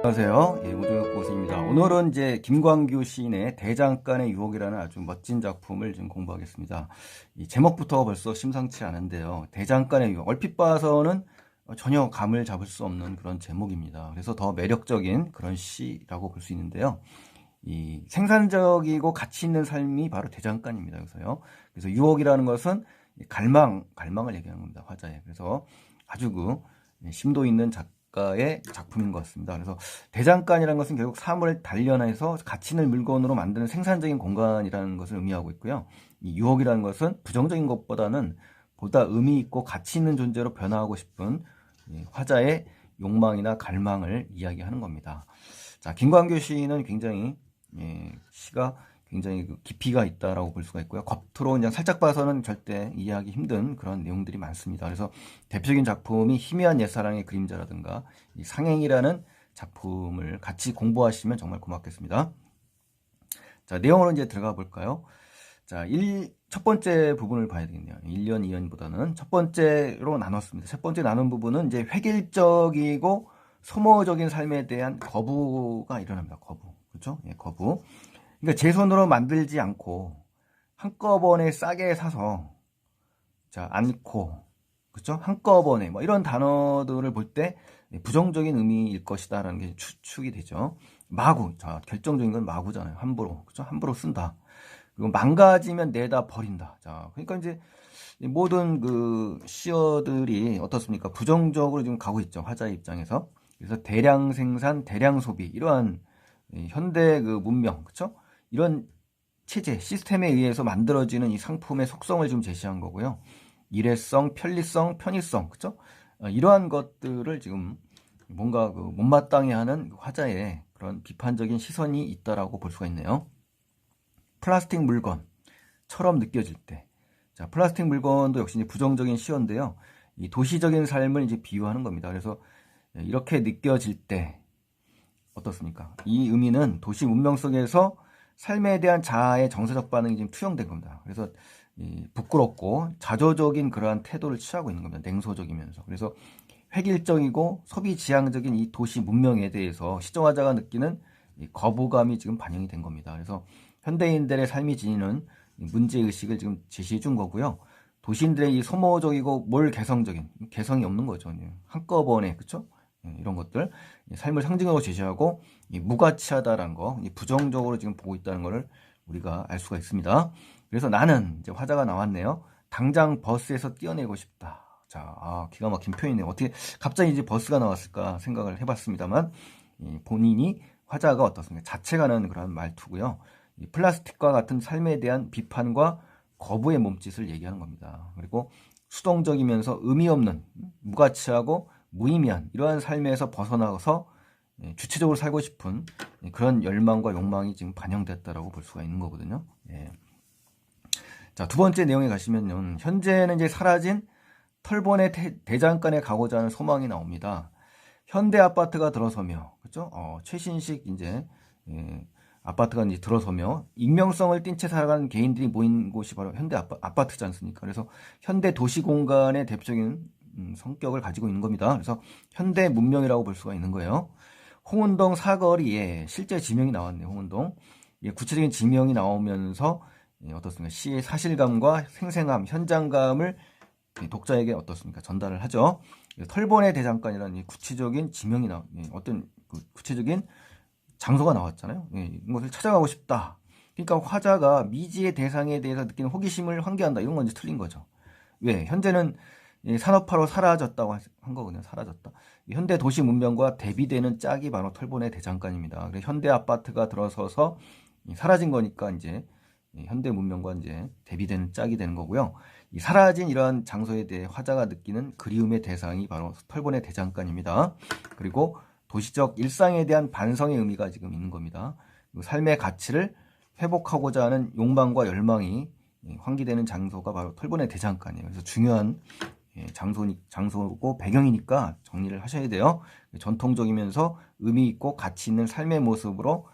안녕하세요. 예, 우종혁 고수입니다. 오늘은 이제 김광규 시인의 대장간의 유혹이라는 아주 멋진 작품을 좀 공부하겠습니다. 이 제목부터 벌써 심상치 않은데요. 대장간의 유혹. 얼핏 봐서는 전혀 감을 잡을 수 없는 그런 제목입니다. 그래서 더 매력적인 그런 시라고 볼 수 있는데요. 이 생산적이고 가치 있는 삶이 바로 대장간입니다. 그래서 유혹이라는 것은 갈망을 얘기하는 겁니다. 화자에. 그래서 아주 심도 있는 작가의 작품인 것 같습니다. 그래서 대장간이라는 것은 결국 사물을 단련해서 가치 있는 물건으로 만드는 생산적인 공간이라는 것을 의미하고 있고요. 이 유혹이라는 것은 부정적인 것보다는 보다 의미 있고 가치 있는 존재로 변화하고 싶은 화자의 욕망이나 갈망을 이야기하는 겁니다. 자, 김광규 시인은 굉장히 시가 굉장히 깊이가 있다라고 볼 수가 있고요. 겉으로 그냥 살짝 봐서는 절대 이해하기 힘든 그런 내용들이 많습니다. 그래서 대표적인 작품이 희미한 옛사랑의 그림자라든가 이 상행이라는 작품을 같이 공부하시면 정말 고맙겠습니다. 자, 내용으로 이제 들어가 볼까요? 자, 첫 번째 부분을 봐야 되겠네요. 1년, 2년보다는 첫 번째로 나눴습니다. 첫 번째 나눈 부분은 이제 획일적이고 소모적인 삶에 대한 거부가 일어납니다. 거부. 그렇죠? 예, 거부. 그러니까 제 손으로 만들지 않고 한꺼번에 싸게 사서 않고 그렇죠? 한꺼번에 뭐 이런 단어들을 볼 때 부정적인 의미일 것이다라는 게 추측이 되죠. 마구. 자, 결정적인 건 마구잖아요. 함부로. 그렇죠? 함부로 쓴다. 그리고 망가지면 내다 버린다. 자, 그러니까 이제 모든 시어들이 어떻습니까? 부정적으로 지금 가고 있죠. 화자의 입장에서. 그래서 대량 생산, 대량 소비 이러한 현대 문명, 그렇죠? 이런 체제, 시스템에 의해서 만들어지는 이 상품의 속성을 지금 제시한 거고요. 일회성, 편리성, 편의성, 그렇죠? 이러한 것들을 지금 뭔가 못마땅해 하는 화자의 그런 비판적인 시선이 있다라고 볼 수가 있네요. 플라스틱 물건처럼 느껴질 때. 자, 플라스틱 물건도 역시 이제 부정적인 시어인데요. 이 도시적인 삶을 이제 비유하는 겁니다. 그래서 이렇게 느껴질 때 어떻습니까? 이 의미는 도시 문명 속에서 삶에 대한 자아의 정서적 반응이 지금 투영된 겁니다. 그래서 부끄럽고 자조적인 그러한 태도를 취하고 있는 겁니다. 냉소적이면서. 그래서 획일적이고 소비 지향적인 이 도시 문명에 대해서 시정화자가 느끼는 거부감이 지금 반영이 된 겁니다. 그래서 현대인들의 삶이 지니는 문제의식을 지금 제시해 준 거고요. 도시인들의 이 소모적이고 개성적인, 개성이 없는 거죠. 한꺼번에, 그쵸? 이런 것들, 삶을 상징하고 제시하고, 무가치하다라는 거, 부정적으로 지금 보고 있다는 것을 우리가 알 수가 있습니다. 그래서 나는, 이제 화자가 나왔네요. 당장 버스에서 뛰어내고 싶다. 자, 기가 막힌 표현이네요. 어떻게 갑자기 이제 버스가 나왔을까 생각을 해봤습니다만, 본인이 화자가 어떻습니까? 자책하는 그런 말투고요. 이 플라스틱과 같은 삶에 대한 비판과 거부의 몸짓을 얘기하는 겁니다. 그리고 수동적이면서 의미 없는, 무가치하고 무의미한 이러한 삶에서 벗어나서 주체적으로 살고 싶은 그런 열망과 욕망이 지금 반영됐다라고 볼 수가 있는 거거든요. 예. 자, 두 번째 내용에 가시면요. 현재는 이제 사라진 털보네 대장간에 가고자 하는 소망이 나옵니다. 현대 아파트가 들어서며, 그렇죠? 최신식 이제 아파트가 이제 들어서며 익명성을 띈 채 살아가는 개인들이 모인 곳이 바로 현대 아파트지 않습니까? 그래서 현대 도시 공간의 대표적인 성격을 가지고 있는 겁니다. 그래서 현대 문명이라고 볼 수가 있는 거예요. 홍은동 사거리에 실제 지명이 나왔네요. 홍은동. 구체적인 지명이 나오면서 어떻습니까? 시의 사실감과 생생함, 현장감을 독자에게 어떻습니까? 전달을 하죠. 털보네 대장간이라는 구체적인 지명이 어떤 구체적인 장소가 나왔잖아요. 이것을 찾아가고 싶다. 그러니까 화자가 미지의 대상에 대해서 느끼는 호기심을 환기한다. 이런 건 이제 틀린 거죠. 왜? 현재는 산업화로 사라졌다고 한 거거든요. 사라졌다. 현대 도시 문명과 대비되는 짝이 바로 털보네 대장간입니다. 그래서 현대 아파트가 들어서서 사라진 거니까 이제 현대 문명과 이제 대비되는 짝이 되는 거고요. 이 사라진 이러한 장소에 대해 화자가 느끼는 그리움의 대상이 바로 털보네 대장간입니다. 그리고 도시적 일상에 대한 반성의 의미가 지금 있는 겁니다. 삶의 가치를 회복하고자 하는 욕망과 열망이 환기되는 장소가 바로 털보네 대장간이에요. 그래서 중요한 장소고 배경이니까 정리를 하셔야 돼요. 전통적이면서 의미 있고 가치 있는 삶의 모습으로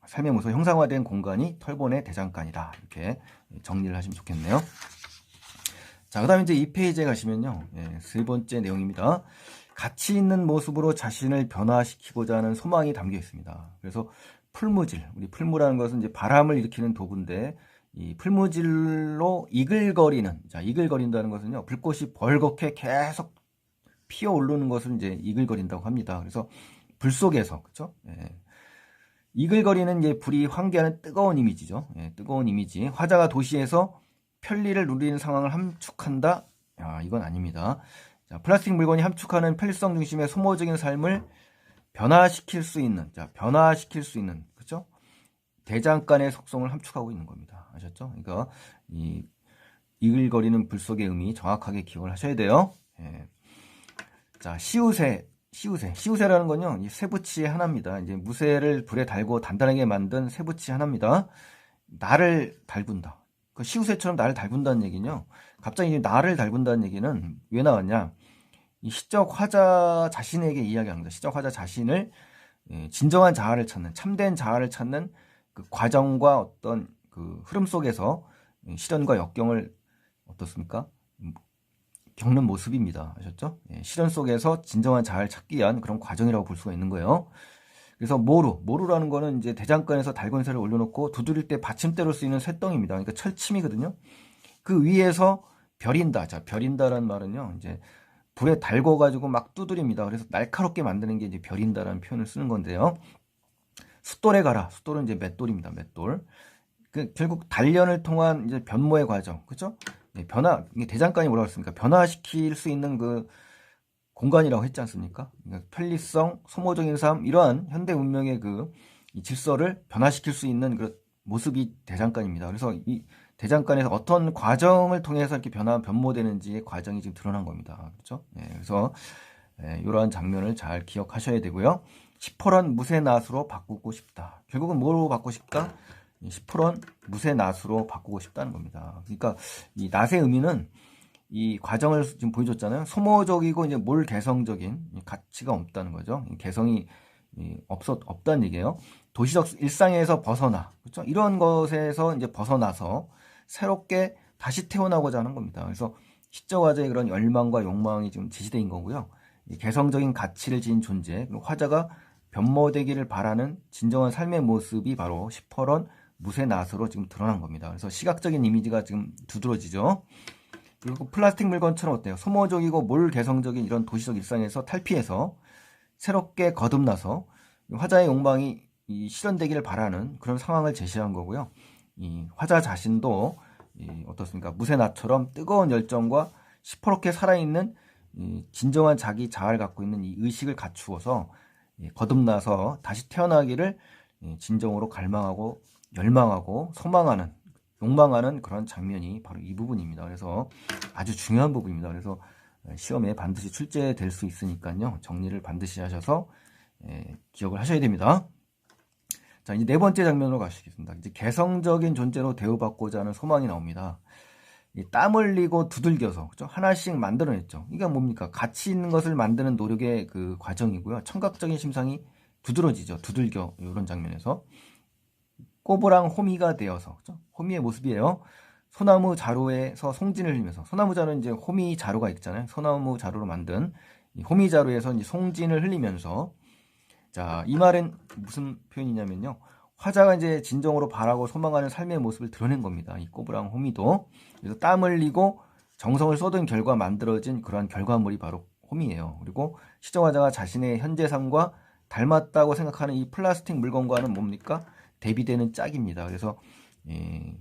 형상화된 공간이 털보네 대장간이다. 이렇게 정리를 하시면 좋겠네요. 자, 그 다음에 이제 이 페이지에 가시면요. 세 번째 내용입니다. 가치 있는 모습으로 자신을 변화시키고자 하는 소망이 담겨 있습니다. 그래서 풀무질, 우리 풀무라는 것은 이제 바람을 일으키는 도구인데, 이 풀무질로 이글거리는, 자, 이글거린다는 것은요, 불꽃이 벌겋게 계속 피어오르는 것을 이제 이글거린다고 합니다. 그래서 불 속에서, 그쵸? 예. 이글거리는 이제 불이 환기하는 뜨거운 이미지죠. 예, 뜨거운 이미지. 화자가 도시에서 편리를 누리는 상황을 함축한다? 이건 아닙니다. 자, 플라스틱 물건이 함축하는 편리성 중심의 소모적인 삶을 변화시킬 수 있는, 자, 변화시킬 수 있는, 그죠? 대장간의 속성을 함축하고 있는 겁니다. 아셨죠? 그러니까 이 이글거리는 불 속의 의미 정확하게 기억을 하셔야 돼요. 예. 자, 시우세라는 건요, 이 쇠붙이의 하나입니다. 이제 무쇠를 불에 달고 단단하게 만든 쇠붙이 하나입니다. 나를 달군다. 그 시우세처럼 나를 달군다는 얘기는요, 갑자기 나를 달군다는 얘기는 왜 나왔냐? 이 시적 화자 자신에게 이야기합니다. 시적 화자 자신을 진정한 자아를 찾는, 참된 자아를 찾는 그 과정과 어떤 그 흐름 속에서 시련과 역경을 어떻습니까? 겪는 모습입니다. 아셨죠? 시련 속에서 진정한 자아를 찾기 위한 그런 과정이라고 볼 수가 있는 거예요. 그래서 모루라는 거는 이제 대장간에서 달건쇠를 올려놓고 두드릴 때 받침대로 쓰이는 쇳덩입니다. 그러니까 철침이거든요. 그 위에서 벼린다. 자, 벼린다라는 말은요, 이제 불에 달궈가지고 막 두드립니다. 그래서 날카롭게 만드는 게 이제 벼린다라는 표현을 쓰는 건데요. 숫돌에 가라. 숫돌은 이제 맷돌입니다. 맷돌. 결국 단련을 통한 이제 변모의 과정, 그죠? 이게 대장간이 뭐라고 했습니까? 변화시킬 수 있는 그 공간이라고 했지 않습니까? 그러니까 편리성, 소모적인 삶, 이러한 현대 문명의 이 질서를 변화시킬 수 있는 그 모습이 대장간입니다. 그래서 이 대장간에서 어떤 과정을 통해서 이렇게 변모되는지의 과정이 지금 드러난 겁니다. 그렇죠? 그래서 이러한 장면을 잘 기억하셔야 되고요. 시퍼런 무쇠낫으로 바꾸고 싶다. 결국은 뭐로 바꾸고 싶다? 시퍼런 무쇠낫으로 바꾸고 싶다는 겁니다. 그러니까 이 낫의 의미는 이 과정을 지금 보여줬잖아요. 소모적이고 이제 몰개성적인 가치가 없다는 거죠. 개성이 없다는 얘기예요. 도시적 일상에서 벗어나, 그렇죠? 이런 것에서 이제 벗어나서 새롭게 다시 태어나고자 하는 겁니다. 그래서 시적 화자의 그런 열망과 욕망이 지금 제시되어 있는 거고요. 개성적인 가치를 지닌 존재, 그리고 화자가 변모되기를 바라는 진정한 삶의 모습이 바로 시퍼런 무쇠낫으로 지금 드러난 겁니다. 그래서 시각적인 이미지가 지금 두드러지죠. 그리고 플라스틱 물건처럼 어때요? 소모적이고 몰개성적인 이런 도시적 일상에서 탈피해서 새롭게 거듭나서 화자의 욕망이 실현되기를 바라는 그런 상황을 제시한 거고요. 이 화자 자신도 어떻습니까? 무쇠낫처럼 뜨거운 열정과 시퍼렇게 살아있는 진정한 자기 자아를 갖고 있는 이 의식을 갖추어서 거듭나서 다시 태어나기를 진정으로 갈망하고 열망하고 소망하는, 욕망하는 그런 장면이 바로 이 부분입니다. 그래서 아주 중요한 부분입니다. 그래서 시험에 반드시 출제될 수 있으니까요. 정리를 반드시 하셔서 기억을 하셔야 됩니다. 자, 이제 네 번째 장면으로 가시겠습니다. 이제 개성적인 존재로 대우받고자 하는 소망이 나옵니다. 땀 흘리고 두들겨서, 그죠? 하나씩 만들어냈죠. 이게 뭡니까? 가치 있는 것을 만드는 노력의 그 과정이고요. 청각적인 심상이 두드러지죠. 두들겨, 이런 장면에서. 꼬부랑 호미가 되어서, 그죠? 호미의 모습이에요. 소나무 자루에서 송진을 흘리면서, 소나무 자루는 이제 호미 자루가 있잖아요. 소나무 자루로 만든 이 호미 자루에서 이제 송진을 흘리면서, 자, 이 말은 무슨 표현이냐면요. 화자가 이제 진정으로 바라고 소망하는 삶의 모습을 드러낸 겁니다. 이 꼬부랑 호미도. 그래서 땀 흘리고 정성을 쏟은 결과 만들어진 그러한 결과물이 바로 호미예요. 그리고 시정화자가 자신의 현재 삶과 닮았다고 생각하는 이 플라스틱 물건과는 뭡니까? 대비되는 짝입니다. 그래서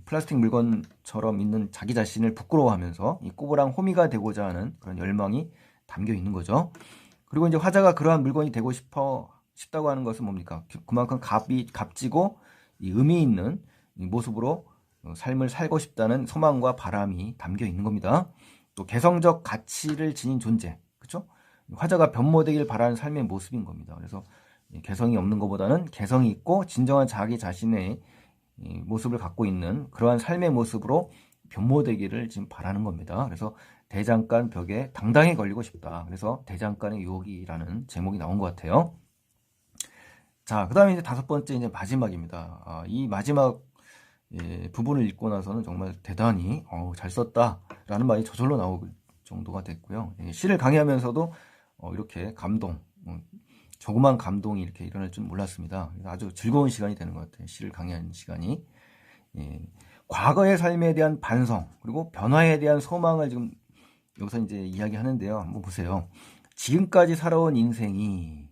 플라스틱 물건처럼 있는 자기 자신을 부끄러워하면서 이 꼬부랑 호미가 되고자 하는 그런 열망이 담겨 있는 거죠. 그리고 이제 화자가 그러한 물건이 되고 싶다고 하는 것은 뭡니까? 그만큼 값지고 이 의미 있는 이 모습으로 삶을 살고 싶다는 소망과 바람이 담겨 있는 겁니다. 또 개성적 가치를 지닌 존재, 그렇죠? 화자가 변모되길 바라는 삶의 모습인 겁니다. 그래서 개성이 없는 것보다는 개성이 있고 진정한 자기 자신의 모습을 갖고 있는 그러한 삶의 모습으로 변모되기를 지금 바라는 겁니다. 그래서 대장간 벽에 당당히 걸리고 싶다. 그래서 대장간의 유혹이라는 제목이 나온 것 같아요. 자, 그 다음에 이제 다섯 번째, 이제 마지막입니다. 이 마지막 부분을 읽고 나서는 정말 대단히 잘 썼다 라는 말이 저절로 나올 정도가 됐고요. 시를 강의하면서도 이렇게 감동, 조그만 감동이 이렇게 일어날 줄 몰랐습니다. 그래서 아주 즐거운 시간이 되는 것 같아요. 시를 강의하는 시간이. 예. 과거의 삶에 대한 반성, 그리고 변화에 대한 소망을 지금 여기서 이제 이야기하는데요. 한번 보세요. 지금까지 살아온 인생이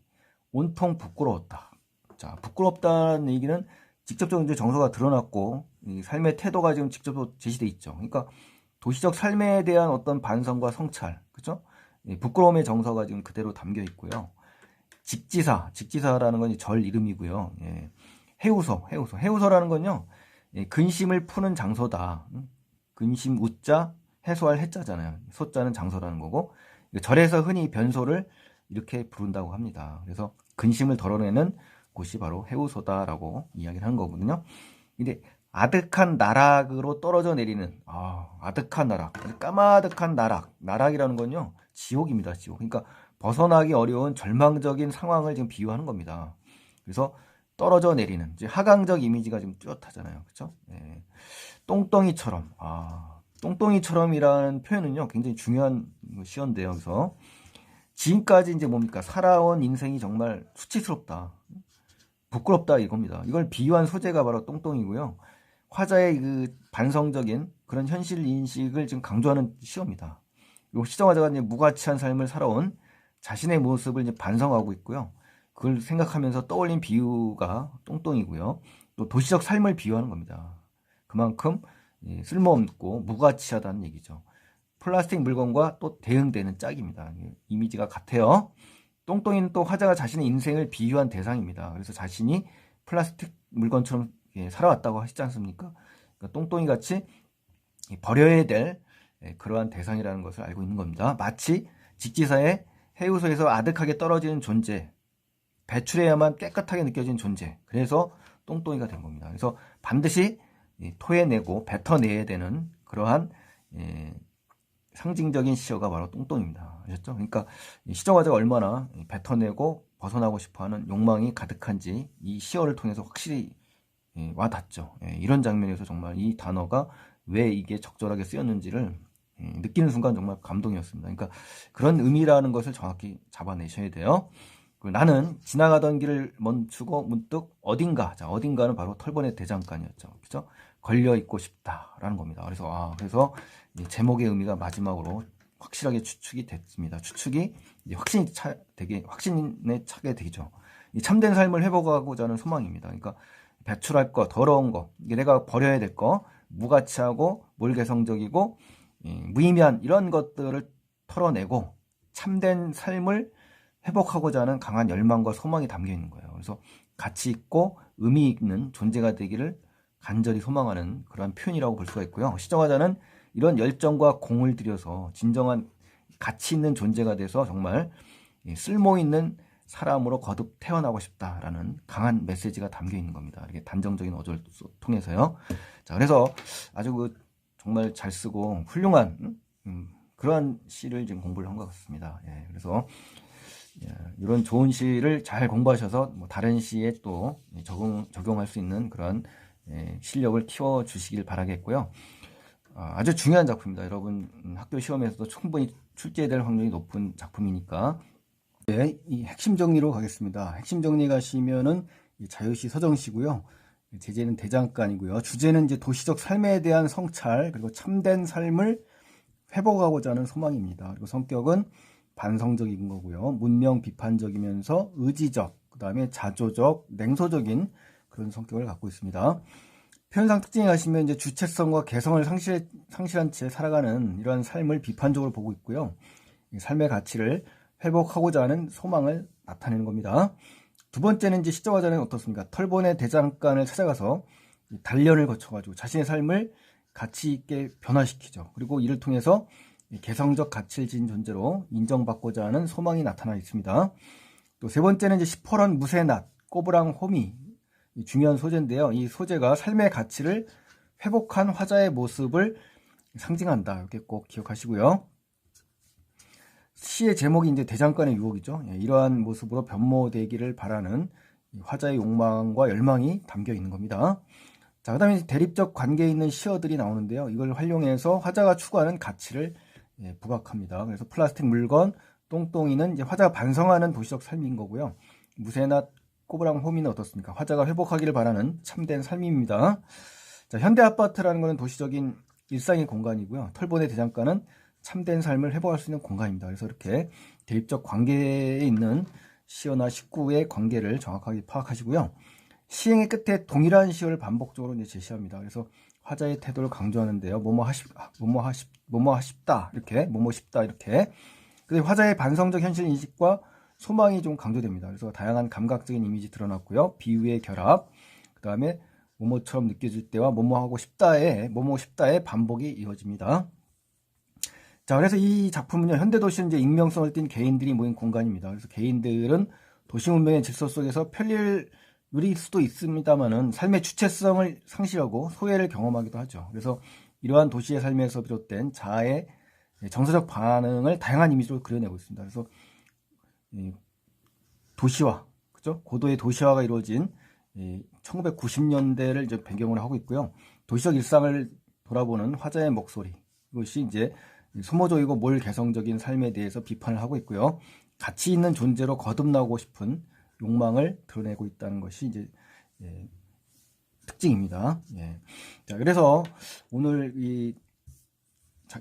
온통 부끄러웠다. 자, 부끄럽다는 얘기는 직접적으로 이제 정서가 드러났고, 이 삶의 태도가 지금 직접적으로 제시돼 있죠. 그러니까 도시적 삶에 대한 어떤 반성과 성찰, 그죠? 부끄러움의 정서가 지금 그대로 담겨 있고요. 직지사라는 건 절 이름이고요. 예. 해우소라는 건요, 예, 근심을 푸는 장소다. 근심 우자, 해소할 해자잖아요. 소자는 장소라는 거고, 절에서 흔히 변소를 이렇게 부른다고 합니다. 그래서 근심을 덜어내는 곳이 바로 해우소다라고 이야기를 하는 거거든요. 근데 아득한 나락으로 떨어져 내리는, 아득한 나락, 까마득한 나락이라는 건요, 지옥입니다, 지옥. 그러니까 벗어나기 어려운 절망적인 상황을 지금 비유하는 겁니다. 그래서 떨어져 내리는, 이제 하강적 이미지가 지금 뚜렷하잖아요. 그렇죠? 예. 똥덩이처럼, 똥덩이처럼이라는 표현은요, 굉장히 중요한 시어인데요. 그래서 지금까지 이제 뭡니까? 살아온 인생이 정말 수치스럽다. 부끄럽다 이겁니다. 이걸 비유한 소재가 바로 똥똥이고요. 화자의 그 반성적인 그런 현실 인식을 지금 강조하는 시어입니다. 그리고 시정화자가 이제 무가치한 삶을 살아온 자신의 모습을 이제 반성하고 있고요. 그걸 생각하면서 떠올린 비유가 똥똥이고요. 또 도시적 삶을 비유하는 겁니다. 그만큼 쓸모없고 무가치하다는 얘기죠. 플라스틱 물건과 또 대응되는 짝입니다. 이미지가 같아요. 똥똥이는 또 화자가 자신의 인생을 비유한 대상입니다. 그래서 자신이 플라스틱 물건처럼 살아왔다고 하시지 않습니까? 그러니까 똥똥이 같이 버려야 될 그러한 대상이라는 것을 알고 있는 겁니다. 마치 직지사의 해우소에서 아득하게 떨어지는 존재, 배출해야만 깨끗하게 느껴지는 존재. 그래서 똥똥이가 된 겁니다. 그래서 반드시 토해내고 뱉어내야 되는 그러한 상징적인 시어가 바로 똥똥입니다. 아셨죠? 그러니까 시정화자가 얼마나 뱉어내고 벗어나고 싶어하는 욕망이 가득한지 이 시어를 통해서 확실히 와닿죠. 이런 장면에서 정말 이 단어가 왜 이게 적절하게 쓰였는지를 느끼는 순간 정말 감동이었습니다. 그러니까 그런 의미라는 것을 정확히 잡아내셔야 돼요. 나는 지나가던 길을 멈추고 문득 어딘가, 자, 어딘가는 바로 털보네 대장간이었죠. 그죠? 걸려 있고 싶다라는 겁니다. 그래서 이 제목의 의미가 마지막으로 확실하게 추측이 됐습니다. 추측이 이제 확신에 차게 되죠. 이 참된 삶을 회복하고자 하는 소망입니다. 그러니까 배출할 거, 더러운 거, 이게 내가 버려야 될 거, 무가치하고 몰개성적이고 무의미한 이런 것들을 털어내고 참된 삶을 회복하고자 하는 강한 열망과 소망이 담겨 있는 거예요. 그래서 가치 있고 의미 있는 존재가 되기를 간절히 소망하는 그러한 표현이라고 볼 수가 있고요. 시정화자는 이런 열정과 공을 들여서 진정한 가치 있는 존재가 돼서 정말 쓸모 있는 사람으로 거듭 태어나고 싶다라는 강한 메시지가 담겨 있는 겁니다. 이렇게 단정적인 어조를 통해서요. 자, 그래서 아주 정말 잘 쓰고 훌륭한 그러한 시를 지금 공부를 한 것 같습니다. 그래서 이런 좋은 시를 잘 공부하셔서 다른 시에 또 적용할 수 있는 그런 실력을 키워주시길 바라겠고요. 아주 중요한 작품입니다. 여러분 학교 시험에서도 충분히 출제될 확률이 높은 작품이니까. 이 핵심 정리로 가겠습니다. 핵심 정리 가시면은 자유시 서정시고요. 제재는 대장간이고요. 주제는 이제 도시적 삶에 대한 성찰, 그리고 참된 삶을 회복하고자 하는 소망입니다. 그리고 성격은 반성적인 거고요. 문명 비판적이면서 의지적, 그 다음에 자조적, 냉소적인 그런 성격을 갖고 있습니다. 표현상 특징에 가시면 이제 주체성과 개성을 상실한 채 살아가는 이러한 삶을 비판적으로 보고 있고요. 삶의 가치를 회복하고자 하는 소망을 나타내는 겁니다. 두 번째는 이제 시정화자는 어떻습니까? 털보네 대장간을 찾아가서 단련을 거쳐가지고 자신의 삶을 가치 있게 변화시키죠. 그리고 이를 통해서 개성적 가치를 지닌 존재로 인정받고자 하는 소망이 나타나 있습니다. 또 세 번째는 이제 시퍼런 무쇠낫, 꼬부랑 호미, 중요한 소재인데요. 이 소재가 삶의 가치를 회복한 화자의 모습을 상징한다. 이렇게 꼭 기억하시고요. 시의 제목이 이제 대장간의 유혹이죠. 이러한 모습으로 변모되기를 바라는 화자의 욕망과 열망이 담겨 있는 겁니다. 자, 그 다음에 대립적 관계에 있는 시어들이 나오는데요. 이걸 활용해서 화자가 추구하는 가치를 부각합니다. 그래서 플라스틱 물건, 똥똥이는 이제 화자가 반성하는 도시적 삶인 거고요. 무쇠나 꼬부랑 호미는 어떻습니까? 화자가 회복하기를 바라는 참된 삶입니다. 자, 현대 아파트라는 것은 도시적인 일상의 공간이고요. 털보네 대장간은 참된 삶을 회복할 수 있는 공간입니다. 그래서 이렇게 대립적 관계에 있는 시어나 식구의 관계를 정확하게 파악하시고요. 시행의 끝에 동일한 시어를 반복적으로 이제 제시합니다. 그래서 화자의 태도를 강조하는데요. 뭐뭐 하십다 이렇게 뭐뭐 싶다 이렇게. 그리고 화자의 반성적 현실 인식과 소망이 좀 강조됩니다. 그래서 다양한 감각적인 이미지 드러났고요. 비유의 결합, 그 다음에 뭐뭐처럼 느껴질 때와 뭐뭐 싶다의 반복이 이어집니다. 자, 그래서 이 작품은요, 현대도시는 이제 익명성을 띤 개인들이 모인 공간입니다. 그래서 개인들은 도시 문명의 질서 속에서 편리를 누릴 수도 있습니다만은 삶의 주체성을 상실하고 소외를 경험하기도 하죠. 그래서 이러한 도시의 삶에서 비롯된 자아의 정서적 반응을 다양한 이미지로 그려내고 있습니다. 그래서 도시화, 그죠? 고도의 도시화가 이루어진 1990년대를 이제 배경으로 하고 있고요. 도시적 일상을 돌아보는 화자의 목소리, 이것이 이제 소모적이고 몰개성적인 삶에 대해서 비판을 하고 있고요. 가치 있는 존재로 거듭나고 싶은 욕망을 드러내고 있다는 것이 이제 특징입니다. 예. 자, 그래서 오늘 이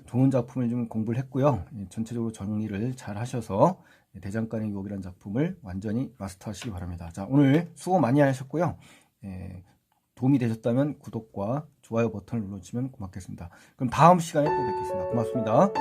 좋은 작품을 좀 공부를 했고요. 전체적으로 정리를 잘 하셔서 대장간의 유혹이라는 작품을 완전히 마스터하시기 바랍니다. 자, 오늘 수고 많이 하셨고요. 도움이 되셨다면 구독과 좋아요 버튼을 눌러주시면 고맙겠습니다. 그럼 다음 시간에 또 뵙겠습니다. 고맙습니다.